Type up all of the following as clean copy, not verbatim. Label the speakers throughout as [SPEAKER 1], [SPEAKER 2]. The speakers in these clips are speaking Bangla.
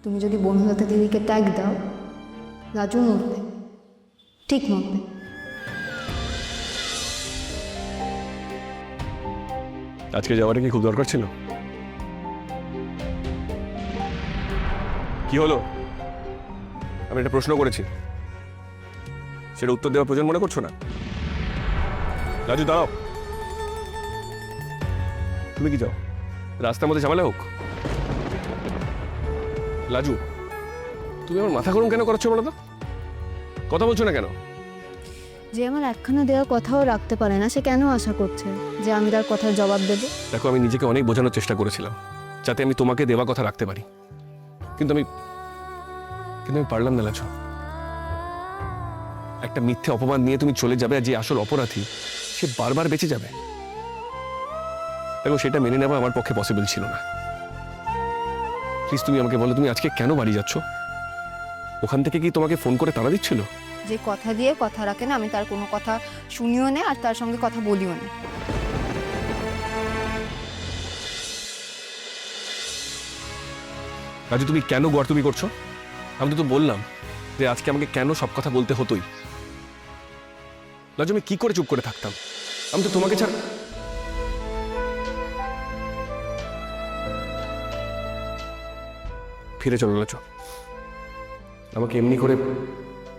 [SPEAKER 1] তুমি যদি বন্ধুলতা দিদিকে ট্যাগ দাও, রাজু মরবে, ঠিক মরবে।
[SPEAKER 2] আজকে যাওয়াটা কি খুব দরকার ছিল? কি হলো? আমি একটা প্রশ্ন করেছি, সেটা উত্তর দেওয়ার প্রয়োজন মনে করছো না? রাজু দাঁড়াও। তুমি কি চাও রাস্তার মধ্যে ঝামেলা হোক? রাজু, তুমি আমার মাথা গরম কেন করাচ্ছ বলো তো? কথা বলছো না কেন?
[SPEAKER 1] যে আমার একখানা দেওয়ার কথাও রাখতে পারে না, সে কেন আশা করছে যে আমি তার কথার জবাব দেবো?
[SPEAKER 2] দেখো, আমি নিজেকে অনেক বোঝানোর চেষ্টা করেছিলাম যাতে আমি তোমাকে দেওয়া কথা রাখতে পারি, কিন্তু আমি পারলাম না লাজু। একটা মিথ্যে অপমান নিয়ে তুমি চলে যাবে, আর যে আসল অপরাধী সে বারবার বেঁচে যাবে। দেখো, সেটা মেনে নেওয়া আমার পক্ষে পসিবল ছিল না। প্লিজ তুমি আমাকে বলো, তুমি আজকে কেন বাড়ি যাচ্ছ? ওখান থেকে কি তোমাকে ফোন করে তাড়া দিচ্ছিল?
[SPEAKER 1] যে কথা দিয়ে কথা রাখে না, আমি তার কোনো কথা শুনিও না আর তার সঙ্গে কথা বলিও না।
[SPEAKER 2] রাজু, তুমি কেন গোয়ার তুমি করছো? আমি তো বললাম যে আজকে আমাকে কেন সব কথা বলতে হতোই। রাজু, আমি কি করে চুপ করে থাকতাম? আমি তো তোমাকে ছাড়া। ফিরে চলো লাজু, আমাকে এমনি করে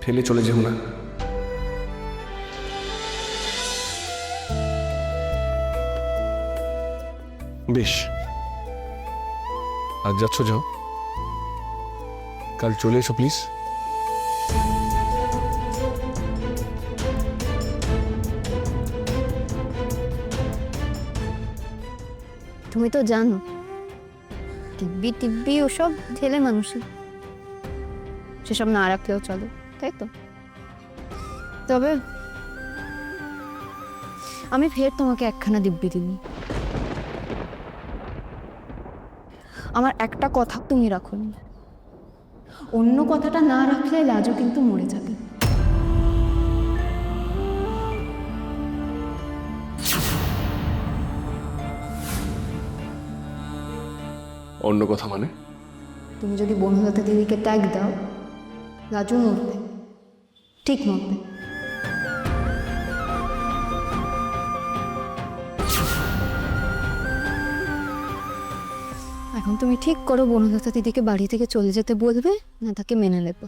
[SPEAKER 2] ফেলে চলে যেও না। বেশ, আজ যাচ্ছ যাও, কাল চলে এসো প্লিজ।
[SPEAKER 1] তুমি তো জানো টিব্বি টিব্বি ওসব ছেলে মানুষই, সেসব না রাখলেও চলো, তাই তো? তবে আমি ফের তোমাকে একখানা দিব্যি দিব। আমার একটা কথা তুমি রাখো, অন্য কথাটা না রাখলে লাজু কিন্তু মরে যাবে।
[SPEAKER 2] অন্য কথা মানে?
[SPEAKER 1] তুমি যদি বন্ধুলতা দিদিকে ট্যাগ দাও, রাজু মরবে, ঠিক মরবে। এখন তুমি ঠিক করো, বন্ধুলতা দিদিকে বাড়ি থেকে চলে যেতে বলবে না তাকে মেনে নেবো।